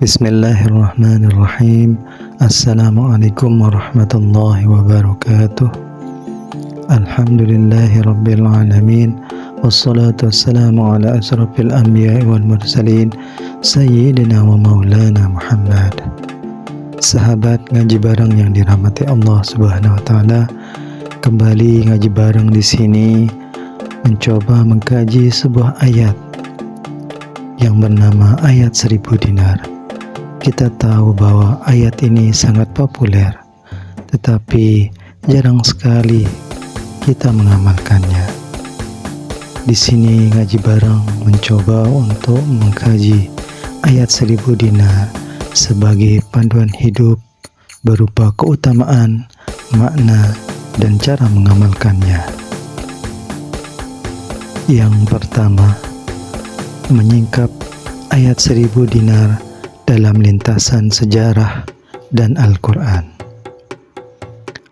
Bismillahirrahmanirrahim. Assalamualaikum warahmatullahi wabarakatuh. Alhamdulillahi rabbil alamin. Wassalatu wassalamu ala asrafil anbiya'i wal mursalin Sayyidina wa maulana Muhammad. Sahabat ngaji bareng yang dirahmati Allah Subhanahu wa taala, kembali ngaji bareng di sini mencoba mengkaji sebuah ayat yang bernama ayat 1000 dinar. Kita tahu bahwa ayat ini sangat populer, tetapi jarang sekali kita mengamalkannya. Di sini ngaji bareng mencoba untuk mengkaji ayat 1000 dinar sebagai panduan hidup berupa keutamaan, makna, dan cara mengamalkannya. Yang pertama, menyingkap ayat 1000 dinar dalam lintasan sejarah dan Al-Quran.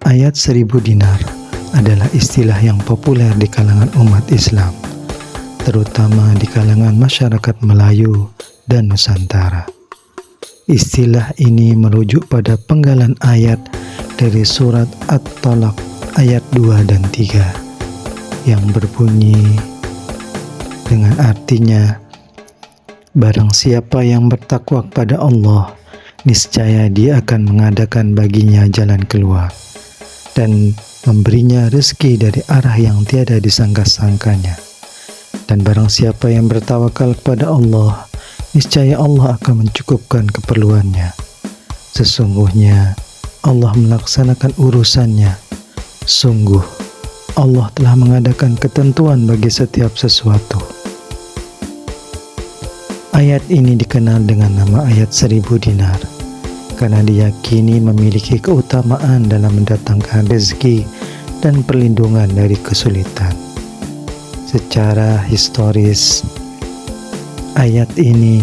Ayat 1000 dinar adalah istilah yang populer di kalangan umat Islam, terutama di kalangan masyarakat Melayu dan Nusantara. Istilah ini merujuk pada penggalan ayat dari surat At-Talaq ayat 2 dan 3 yang berbunyi dengan artinya, barang siapa yang bertakwa kepada Allah, niscaya Dia akan mengadakan baginya jalan keluar dan memberinya rezeki dari arah yang tiada disangka-sangkanya. Dan barang siapa yang bertawakal kepada Allah, niscaya Allah akan mencukupkan keperluannya. Sesungguhnya Allah melaksanakan urusannya. Sungguh Allah telah mengadakan ketentuan bagi setiap sesuatu. Ayat ini dikenal dengan nama ayat 1000 dinar karena diyakini memiliki keutamaan dalam mendatangkan rezeki dan perlindungan dari kesulitan. Secara historis, ayat ini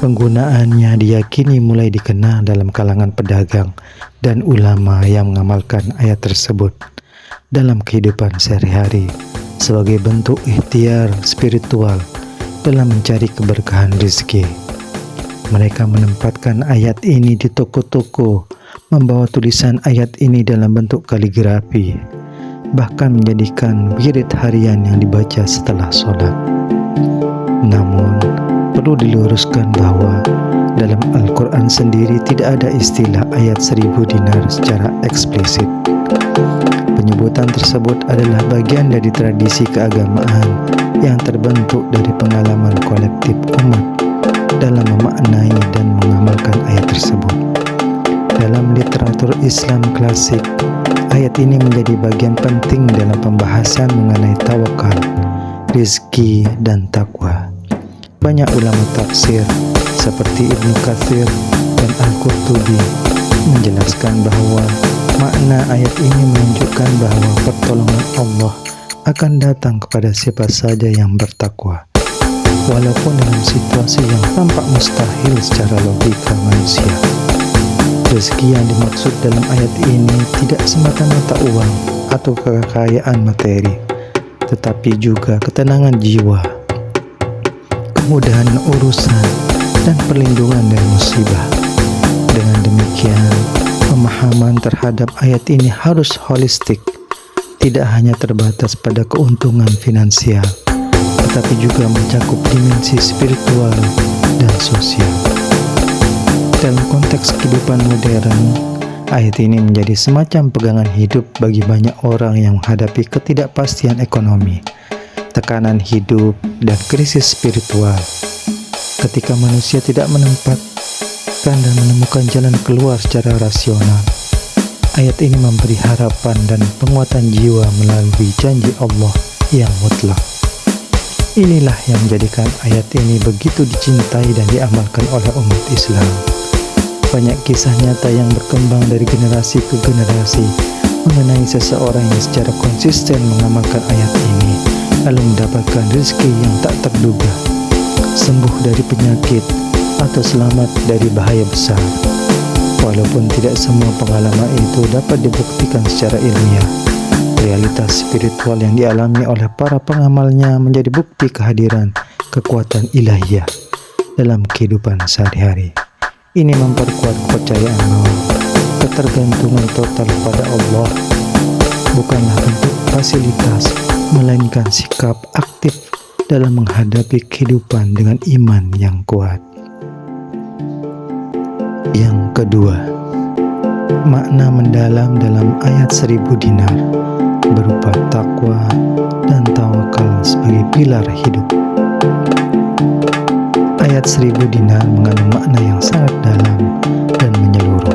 penggunaannya diyakini mulai dikenal dalam kalangan pedagang dan ulama yang mengamalkan ayat tersebut dalam kehidupan sehari-hari sebagai bentuk ikhtiar spiritual dalam mencari keberkahan rezeki. Mereka menempatkan ayat ini di toko-toko, membawa tulisan ayat ini dalam bentuk kaligrafi, bahkan menjadikan wirid harian yang dibaca setelah sholat. Namun, perlu diluruskan bahwa dalam Al-Quran sendiri tidak ada istilah ayat 1000 dinar secara eksplisit. Penyebutan tersebut adalah bagian dari tradisi keagamaan yang terbentuk dari pengalaman kolektif umat dalam memaknai dan mengamalkan ayat tersebut. Dalam literatur Islam klasik, ayat ini menjadi bagian penting dalam pembahasan mengenai tawakal, rizki, dan takwa. Banyak ulama tafsir seperti Ibnu Katsir dan Al-Qurtubi menjelaskan bahwa makna ayat ini menunjukkan bahwa pertolongan Allah akan datang kepada siapa saja yang bertakwa, walaupun dalam situasi yang tampak mustahil secara logika manusia. Rezeki yang dimaksud dalam ayat ini tidak semata-mata uang atau kekayaan materi, tetapi juga ketenangan jiwa, kemudahan urusan, dan perlindungan dari musibah. Dengan demikian, pemahaman terhadap ayat ini harus holistik, tidak hanya terbatas pada keuntungan finansial, tetapi juga mencakup dimensi spiritual dan sosial. Dalam konteks kehidupan modern, ayat ini menjadi semacam pegangan hidup bagi banyak orang yang menghadapi ketidakpastian ekonomi, tekanan hidup, dan krisis spiritual. Ketika manusia tidak menempatkan dan menemukan jalan keluar secara rasional, ayat ini memberi harapan dan penguatan jiwa melalui janji Allah yang mutlak. Inilah yang menjadikan ayat ini begitu dicintai dan diamalkan oleh umat Islam. Banyak kisah nyata yang berkembang dari generasi ke generasi mengenai seseorang yang secara konsisten mengamalkan ayat ini, lalu mendapatkan rezeki yang tak terduga, sembuh dari penyakit, atau selamat dari bahaya besar. Walaupun tidak semua pengalaman itu dapat dibuktikan secara ilmiah, realitas spiritual yang dialami oleh para pengamalnya menjadi bukti kehadiran kekuatan ilahiyah dalam kehidupan sehari-hari. Ini memperkuat kepercayaan bahwa ketergantungan total pada Allah bukanlah bentuk fasilitas, melainkan sikap aktif dalam menghadapi kehidupan dengan iman yang kuat. Yang kedua, makna mendalam dalam ayat 1000 dinar berupa takwa dan tawakal sebagai pilar hidup. Ayat 1000 dinar mengandung makna yang sangat dalam dan menyeluruh,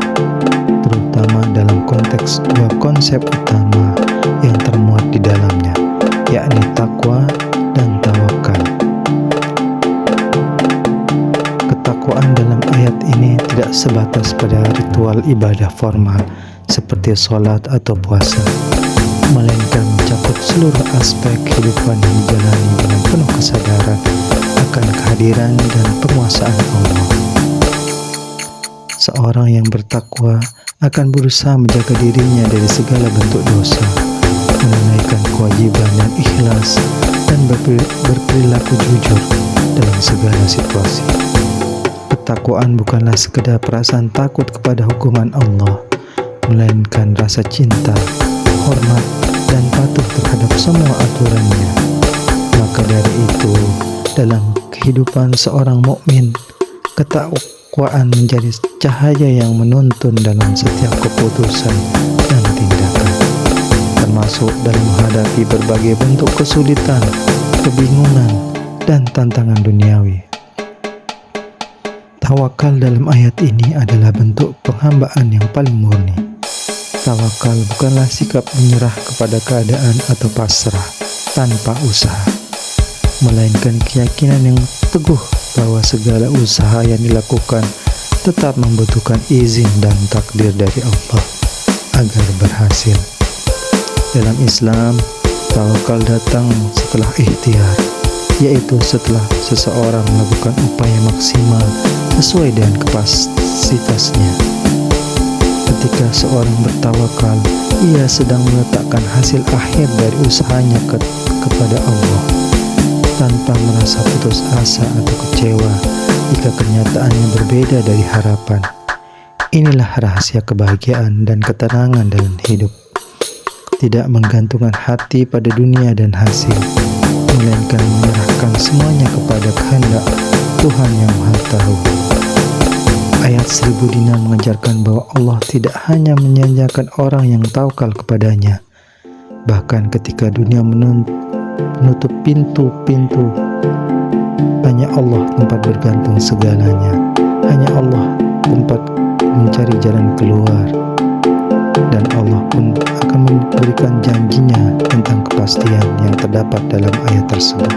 terutama dalam konteks dua konsep utama yang termuat di dalamnya, yakni takwa dan tawakal. Ketakwaan dalam ayat ini tidak sebatas pada ritual ibadah formal seperti sholat atau puasa, melainkan mencakup seluruh aspek kehidupan yang dijalani dengan penuh kesadaran akan kehadiran dan penguasaan Allah. Seorang yang bertakwa akan berusaha menjaga dirinya dari segala bentuk dosa, menunaikan kewajiban yang ikhlas, dan berperilaku jujur dalam segala situasi. Ketakwaan bukanlah sekedar perasaan takut kepada hukuman Allah, melainkan rasa cinta, hormat, dan patuh terhadap semua aturannya. Maka dari itu, dalam kehidupan seorang mukmin, ketakwaan menjadi cahaya yang menuntun dalam setiap keputusan dan tindakan, termasuk dalam menghadapi berbagai bentuk kesulitan, kebingungan, dan tantangan duniawi. Tawakal dalam ayat ini adalah bentuk penghambaan yang paling murni. Tawakal bukanlah sikap menyerah kepada keadaan atau pasrah tanpa usaha, melainkan keyakinan yang teguh bahwa segala usaha yang dilakukan tetap membutuhkan izin dan takdir dari Allah agar berhasil. Dalam Islam, tawakal datang setelah ikhtiar, yaitu setelah seseorang melakukan upaya maksimal sesuai dengan kapasitasnya. Ketika seorang bertawakal, ia sedang meletakkan hasil akhir dari usahanya kepada Allah, tanpa merasa putus asa atau kecewa jika kenyataannya berbeda dari harapan. Inilah rahasia kebahagiaan dan ketenangan dalam hidup. Tidak menggantungkan hati pada dunia dan hasil, melainkan menyerahkan semuanya kepada kehendak Tuhan yang Maha Tahu. Ayat 1000 dinar mengajarkan bahwa Allah tidak hanya menyanyiakan orang yang tawakal kepadanya, bahkan ketika dunia menutup pintu-pintu, hanya Allah tempat bergantung segalanya, hanya Allah tempat mencari jalan keluar, dan Allah pun akan memberikan janjinya tentang kepastian yang terdapat dalam ayat tersebut.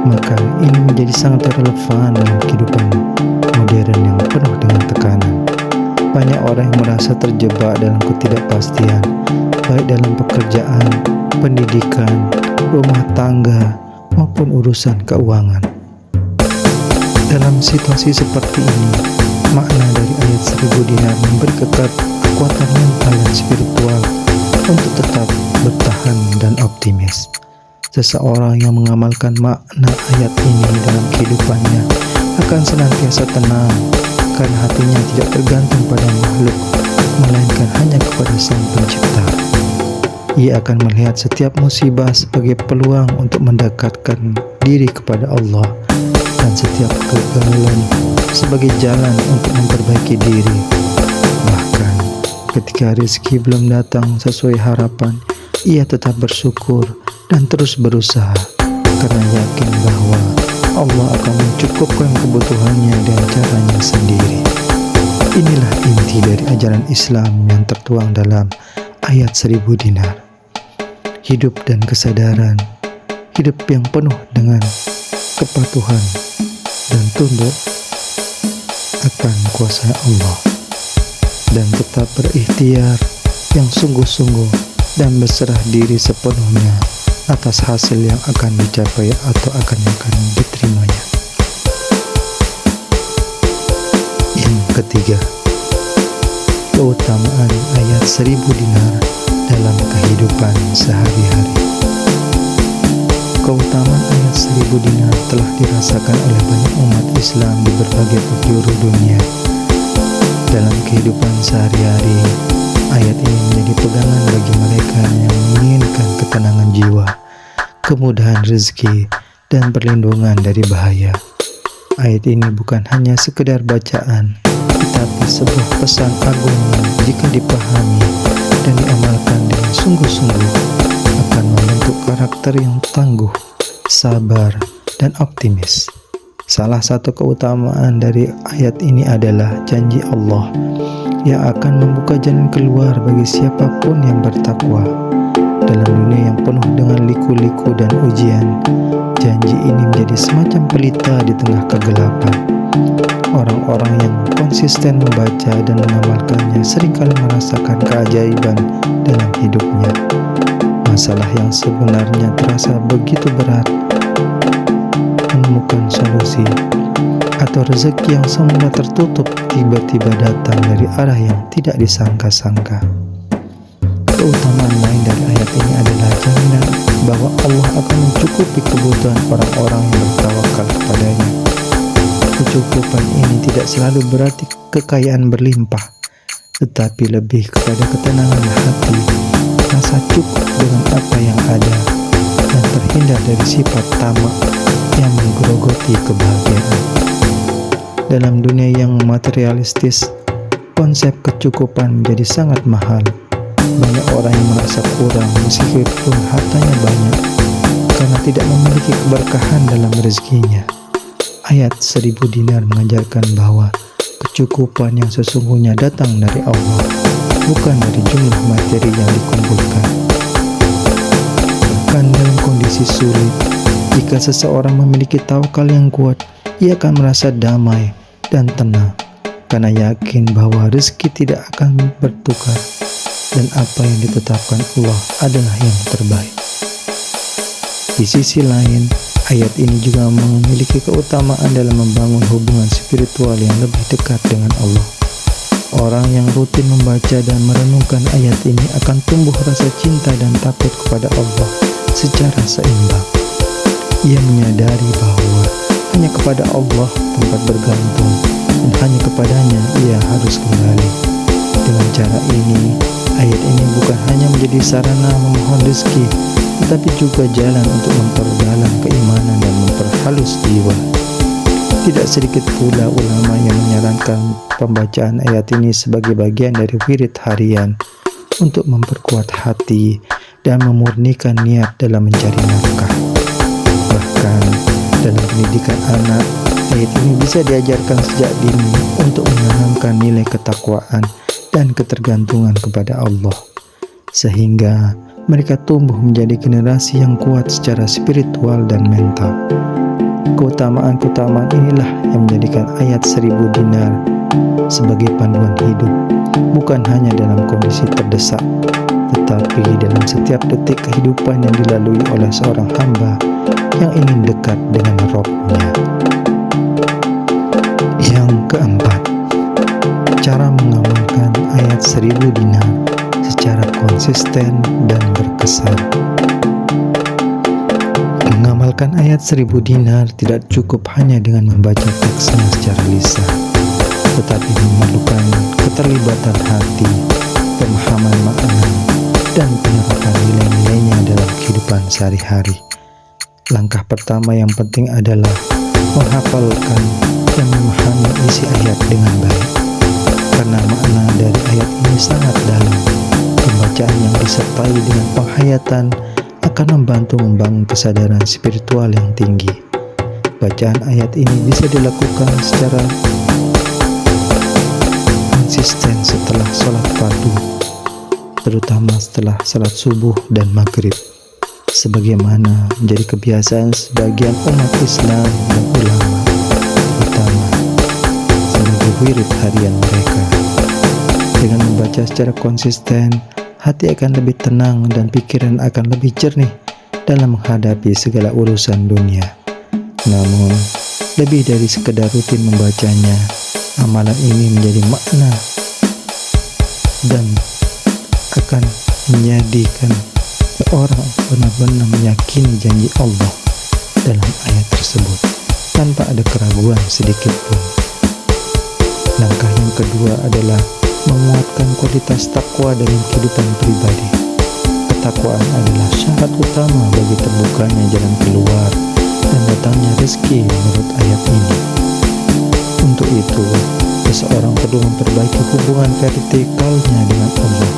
Maka ini menjadi sangat relevan dalam kehidupan modern yang penuh dengan tekanan. Banyak orang yang merasa terjebak dalam ketidakpastian, baik dalam pekerjaan, pendidikan, rumah tangga, maupun urusan keuangan. Dalam situasi seperti ini, makna dari ayat 1000 dinar memberi kekuatan mental dan spiritual untuk tetap bertahan dan optimis. Seseorang yang mengamalkan makna ayat ini dalam kehidupannya akan senantiasa tenang, karena hatinya tidak tergantung pada makhluk, melainkan hanya kepada Sang Pencipta. Ia akan melihat setiap musibah sebagai peluang untuk mendekatkan diri kepada Allah, dan setiap kegagalan sebagai jalan untuk memperbaiki diri. Bahkan ketika rezeki belum datang sesuai harapan, ia tetap bersyukur dan terus berusaha, karena yakin bahwa Allah akan mencukupkan kebutuhannya dengan caranya sendiri. Inilah inti dari ajaran Islam yang tertuang dalam ayat 1000 dinar. Hidup dan kesadaran, hidup yang penuh dengan kepatuhan dan tunduk akan kuasa Allah, dan tetap berikhtiar yang sungguh-sungguh dan berserah diri sepenuhnya atas hasil yang akan dicapai atau akan diterimanya. Yang ketiga, keutamaan ayat 1000 dinar dalam kehidupan sehari-hari. Keutamaan ayat 1000 dinar telah dirasakan oleh banyak umat Islam di berbagai penjuru dunia. Dalam kehidupan sehari-hari, ayat ini menjadi pegangan bagi mereka yang menginginkan ketenangan jiwa, kemudahan rezeki, dan perlindungan dari bahaya. Ayat ini bukan hanya sekedar bacaan, tetapi sebuah pesan agung yang jika dipahami dan diamalkan dengan sungguh-sungguh akan membentuk karakter yang tangguh, sabar, dan optimis. Salah satu keutamaan dari ayat ini adalah janji Allah yang akan membuka jalan keluar bagi siapapun yang bertakwa. Dalam dunia yang penuh dengan liku-liku dan ujian, janji ini menjadi semacam pelita di tengah kegelapan. Orang-orang yang konsisten membaca dan mengamalkannya seringkali merasakan keajaiban dalam hidupnya. Masalah yang sebenarnya terasa begitu berat menemukan solusi, atau rezeki yang semula tertutup tiba-tiba datang dari arah yang tidak disangka-sangka. Keutamaan lain dari ayat ini adalah jaminan bahwa Allah akan mencukupi kebutuhan orang-orang yang bertawakal kepadanya. Kecukupan ini tidak selalu berarti kekayaan berlimpah, tetapi lebih kepada ketenangan hati, rasa cukup dengan apa yang ada, dan terhindar dari sifat tamak yang menggerogoti kebahagiaan. Dalam dunia yang materialistis, konsep kecukupan menjadi sangat mahal. Banyak orang yang merasa kurang meskipun hartanya banyak karena tidak memiliki keberkahan dalam rezekinya. Ayat 1000 dinar mengajarkan bahwa kecukupan yang sesungguhnya datang dari Allah, bukan dari jumlah materi yang dikumpulkan. Bahkan dalam kondisi sulit, jika seseorang memiliki tawakal yang kuat, ia akan merasa damai dan tenang karena yakin bahwa rezeki tidak akan bertukar dan apa yang ditetapkan Allah adalah yang terbaik. Di sisi lain, ayat ini juga memiliki keutamaan dalam membangun hubungan spiritual yang lebih dekat dengan Allah. Orang yang rutin membaca dan merenungkan ayat ini akan tumbuh rasa cinta dan takut kepada Allah secara seimbang. Ia menyadari bahwa hanya kepada Allah tempat bergantung dan hanya kepadanya ia harus kembali. Dengan cara ini, ayat ini bukan hanya menjadi sarana memohon rezeki, tetapi juga jalan untuk memperdalam keimanan dan memperhalus jiwa. Tidak sedikit pula ulama yang menyarankan pembacaan ayat ini sebagai bagian dari wirid harian untuk memperkuat hati dan memurnikan niat dalam mencari nafkah. Bahkan dalam pendidikan anak, ayat ini bisa diajarkan sejak dini untuk menanamkan nilai ketakwaan dan ketergantungan kepada Allah, sehingga mereka tumbuh menjadi generasi yang kuat secara spiritual dan mental. Keutamaan-keutamaan inilah yang menjadikan ayat 1000 dinar sebagai panduan hidup, bukan hanya dalam kondisi terdesak, tetapi dalam setiap detik kehidupan yang dilalui oleh seorang hamba yang ingin dekat dengan Rabb-Nya. Yang keempat, cara mengamalkan ayat 1000 dinar secara konsisten dan berkesan. Mengamalkan ayat 1000 dinar tidak cukup hanya dengan membaca teksnya secara lisan, tetapi memerlukan keterlibatan hati, pemahaman makna, dan penerapan nilai-nilainya dalam kehidupan sehari-hari. Langkah pertama yang penting adalah menghafalkan dan memahami isi ayat dengan baik. Karena makna dari ayat ini sangat dalam, pembacaan yang disertai dengan penghayatan akan membantu membangun kesadaran spiritual yang tinggi. Bacaan ayat ini bisa dilakukan secara konsisten setelah sholat fardu, terutama setelah sholat subuh dan maghrib, sebagaimana menjadi kebiasaan sebagian umat Islam dan ulama, terutama sebagai wirid harian mereka. Dengan membaca secara konsisten, hati akan lebih tenang dan pikiran akan lebih jernih dalam menghadapi segala urusan dunia. Namun, lebih dari sekedar rutin membacanya, amalan ini menjadi makna dan akan menjadikan seseorang benar-benar meyakini janji Allah dalam ayat tersebut tanpa ada keraguan sedikit pun. Langkah yang kedua adalah menguatkan kualitas takwa dalam kehidupan pribadi. Ketakwaan adalah syarat utama bagi terbukanya jalan keluar dan datangnya rezeki menurut ayat ini. Untuk itu, seseorang perlu memperbaiki hubungan vertikalnya dengan Allah,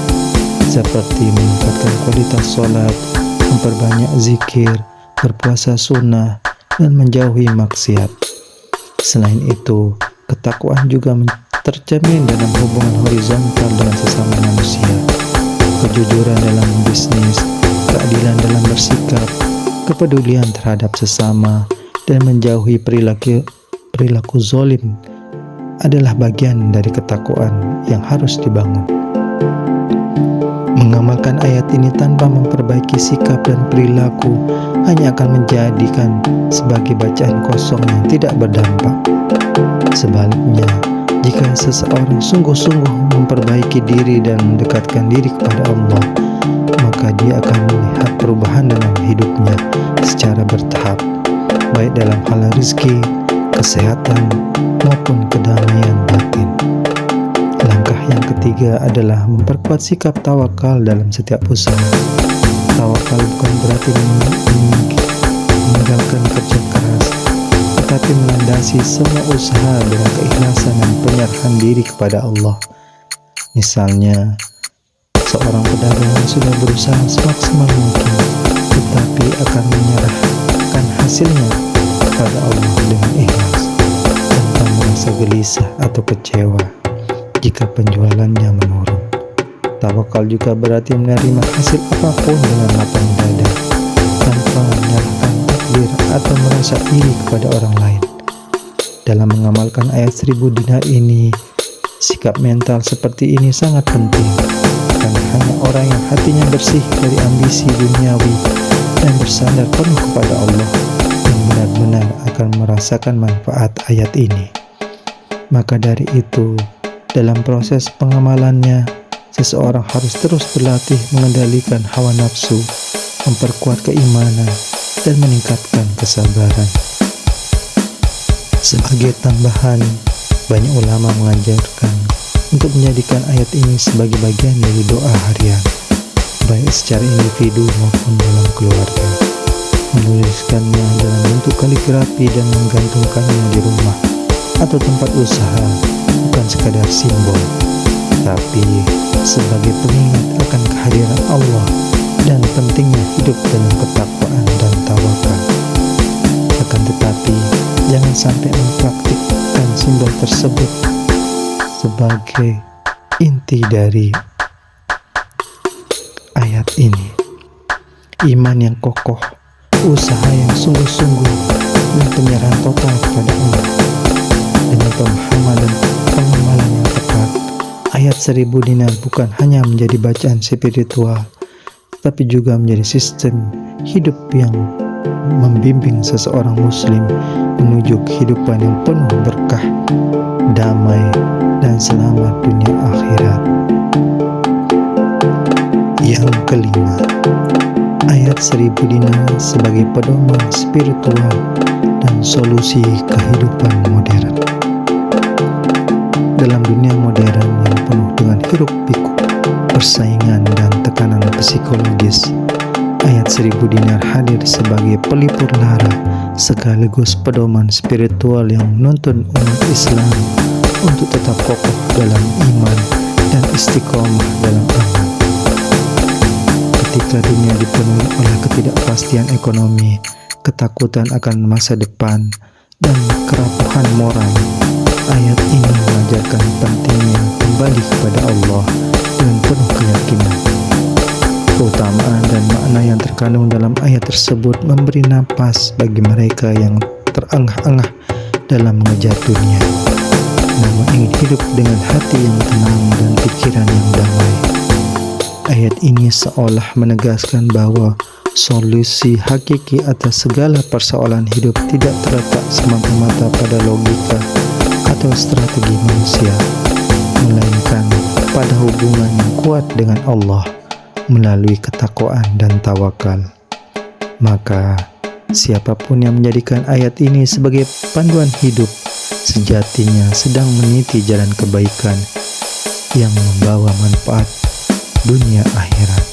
seperti meningkatkan kualitas sholat, memperbanyak zikir, berpuasa sunnah, dan menjauhi maksiat. Selain itu, ketakwaan juga tercermin dalam hubungan horizontal dengan sesama manusia. Kejujuran dalam bisnis, keadilan dalam bersikap, kepedulian terhadap sesama, dan menjauhi perilaku zalim adalah bagian dari ketakwaan yang harus dibangun. Mengamalkan ayat ini tanpa memperbaiki sikap dan perilaku hanya akan menjadikan sebagai bacaan kosong yang tidak berdampak. Sebaliknya, jika seseorang sungguh-sungguh memperbaiki diri dan mendekatkan diri kepada Allah, maka dia akan melihat perubahan dalam hidupnya secara bertahap, baik dalam hal rezeki, kesehatan, maupun kedamaian batin. Langkah yang ketiga adalah memperkuat sikap tawakal dalam setiap usaha. Tawakal bukan berarti meninggalkan kerja keras, tetapi melandasi semua usaha dengan keikhlasan dan penyerahan diri kepada Allah. Misalnya, seorang pedagang yang sudah berusaha semaksimal mungkin, tetapi akan menyerahkan hasilnya kepada Allah dengan ikhlas, tanpa merasa gelisah atau kecewa jika penjualannya menurun. Tawakal juga berarti menerima hasil apapun dengan lapang dada, tanpa menyalahkan takdir atau merasa iri kepada orang lain. Dalam mengamalkan ayat 1000 dinar ini, sikap mental seperti ini sangat penting, karena hanya orang yang hatinya bersih dari ambisi duniawi dan bersandar penuh kepada Allah yang benar-benar akan merasakan manfaat ayat ini. Maka dari itu, dalam proses pengamalannya, seseorang harus terus berlatih mengendalikan hawa nafsu, memperkuat keimanan, dan meningkatkan kesabaran. Sebagai tambahan, banyak ulama mengajarkan untuk menjadikan ayat ini sebagai bagian dari doa harian, baik secara individu maupun dalam keluarga. Menuliskannya dalam bentuk kaligrafi dan menggantungkannya di rumah atau tempat usaha bukan sekadar simbol, tapi sebagai pengingat akan kehadiran Allah dan pentingnya hidup dalam ketakwaan dan tawakal. Akan tetapi, jangan sampai mempraktikkan simbol tersebut sebagai inti dari ayat ini. Iman yang kokoh, usaha yang sungguh-sungguh, dan penyerahan total kepada Allah. Dengan pemahaman dan pengamalan yang tepat, ayat 1000 dinar bukan hanya menjadi bacaan spiritual, tapi juga menjadi sistem hidup yang membimbing seseorang muslim menuju kehidupan yang penuh berkah, damai, dan selamat dunia akhirat. Yang kelima, ayat 1000 dinar sebagai pedoman spiritual dan solusi kehidupan modern. Dalam dunia modern yang penuh dengan hiruk-pikuk, persaingan, dan tekanan psikologis, ayat 1000 dinar hadir sebagai pelipur lara sekaligus pedoman spiritual yang menuntun umat Islam untuk tetap kokoh dalam iman dan istiqomah dalam amal. Ketika dunia dipenuhi oleh ketidakpastian ekonomi, ketakutan akan masa depan, dan kerapuhan moral, ayat ini mengajarkan pentingnya kembali kepada Allah dengan penuh keyakinan. Keutamaan dan makna yang terkandung dalam ayat tersebut memberi napas bagi mereka yang terengah-engah dalam mengejar dunia, namun ingin hidup dengan hati yang tenang dan pikiran yang damai. Ayat ini seolah menegaskan bahwa solusi hakiki atas segala persoalan hidup tidak terletak semata-mata pada logika atau strategi manusia, melainkan pada hubungan yang kuat dengan Allah melalui ketakwaan dan tawakal. Maka siapapun yang menjadikan ayat ini sebagai panduan hidup, sejatinya sedang meniti jalan kebaikan yang membawa manfaat dunia akhirat.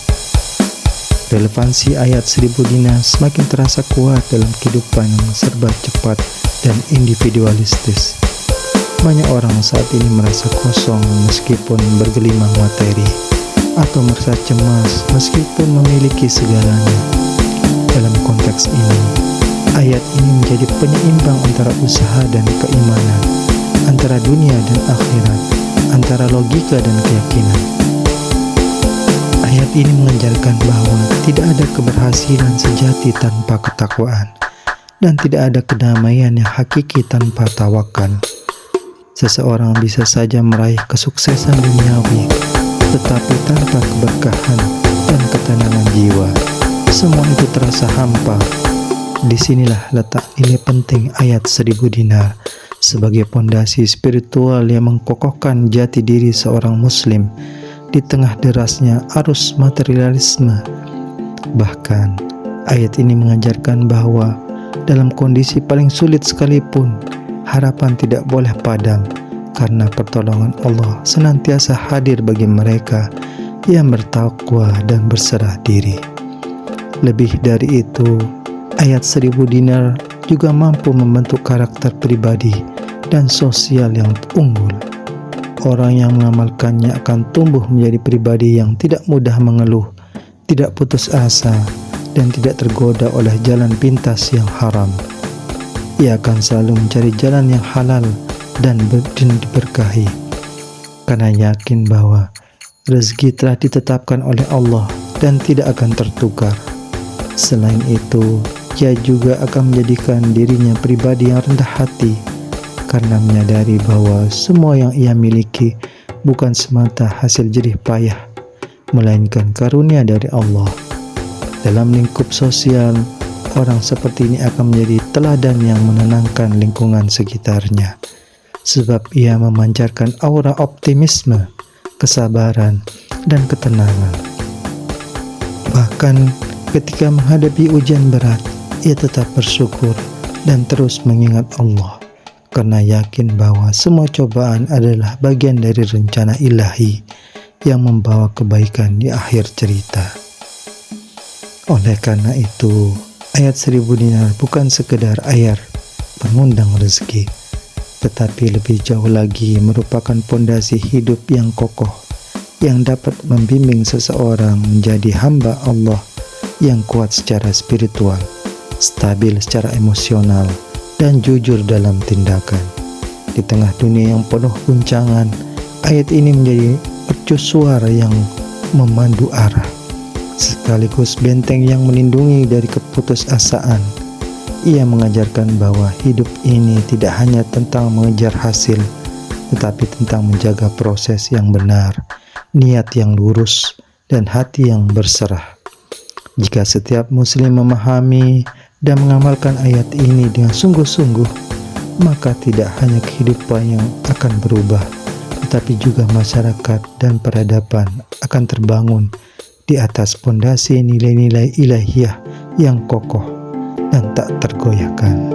Relevansi ayat 1000 dinar semakin terasa kuat dalam kehidupan yang serba cepat dan individualistis. Banyak orang saat ini merasa kosong meskipun bergelimang materi, atau merasa cemas meskipun memiliki segalanya. Dalam konteks ini, ayat ini menjadi penyeimbang antara usaha dan keimanan, antara dunia dan akhirat, antara logika dan keyakinan. Ayat ini mengajarkan bahwa tidak ada keberhasilan sejati tanpa ketakwaan, dan tidak ada kedamaian yang hakiki tanpa tawakal. Seseorang bisa saja meraih kesuksesan duniawi, tetapi tanpa keberkahan dan ketenangan jiwa, semua itu terasa hampa. Disinilah letak nilai penting ayat 1000 dinar sebagai pondasi spiritual yang mengkokohkan jati diri seorang muslim di tengah derasnya arus materialisme. Bahkan, ayat ini mengajarkan bahwa dalam kondisi paling sulit sekalipun, harapan tidak boleh padam, karena pertolongan Allah senantiasa hadir bagi mereka yang bertakwa dan berserah diri. Lebih dari itu, ayat 1000 dinar juga mampu membentuk karakter pribadi dan sosial yang unggul. Orang yang mengamalkannya akan tumbuh menjadi pribadi yang tidak mudah mengeluh, tidak putus asa, dan tidak tergoda oleh jalan pintas yang haram. Ia akan selalu mencari jalan yang halal dan diberkahi, karena yakin bahwa rezeki telah ditetapkan oleh Allah dan tidak akan tertukar. Selain itu, ia juga akan menjadikan dirinya pribadi yang rendah hati, karena menyadari bahwa semua yang ia miliki bukan semata hasil jerih payah, melainkan karunia dari Allah. Dalam lingkup sosial, orang seperti ini akan menjadi teladan yang menenangkan lingkungan sekitarnya, sebab ia memancarkan aura optimisme, kesabaran, dan ketenangan. Bahkan ketika menghadapi ujian berat, ia tetap bersyukur dan terus mengingat Allah, karena yakin bahwa semua cobaan adalah bagian dari rencana ilahi yang membawa kebaikan di akhir cerita. Oleh karena itu, ayat 1000 dinar bukan sekedar ayat pengundang rezeki, tetapi lebih jauh lagi merupakan pondasi hidup yang kokoh, yang dapat membimbing seseorang menjadi hamba Allah yang kuat secara spiritual, stabil secara emosional, dan jujur dalam tindakan. Di tengah dunia yang penuh guncangan, ayat ini menjadi mercusuar yang memandu arah, sekaligus benteng yang melindungi dari keputusasaan. Ia mengajarkan bahwa hidup ini tidak hanya tentang mengejar hasil, tetapi tentang menjaga proses yang benar, niat yang lurus, dan hati yang berserah. Jika setiap muslim memahami dan mengamalkan ayat ini dengan sungguh-sungguh, maka tidak hanya kehidupan yang akan berubah, tetapi juga masyarakat dan peradaban akan terbangun di atas pondasi nilai-nilai ilahiyah yang kokoh dan tak tergoyahkan.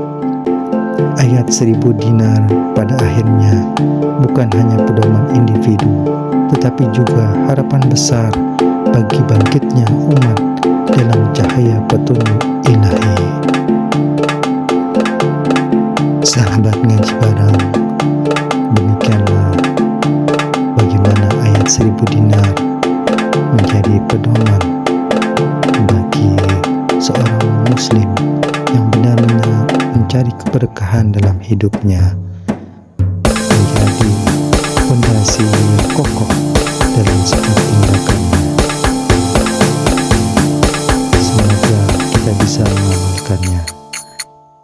Ayat 1000 dinar pada akhirnya bukan hanya pedoman individu, tetapi juga harapan besar bagi bangkitnya umat dalam cahaya petunjuk ilahi. Sahabat ngaji bareng, demikianlah bagaimana ayat 1000 dinar menjadi pedoman bagi seorang muslim yang benar-benar mencari keberkahan dalam hidupnya, menjadi fondasi yang kokoh dalam setiap tindakannya. Semoga kita bisa mengamalkannya.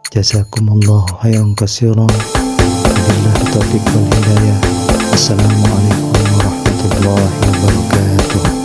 Jazakumullah khairan katsiran. Wabillahi taufiq wal hidayah. Assalamualaikum warahmatullahi wabarakatuh.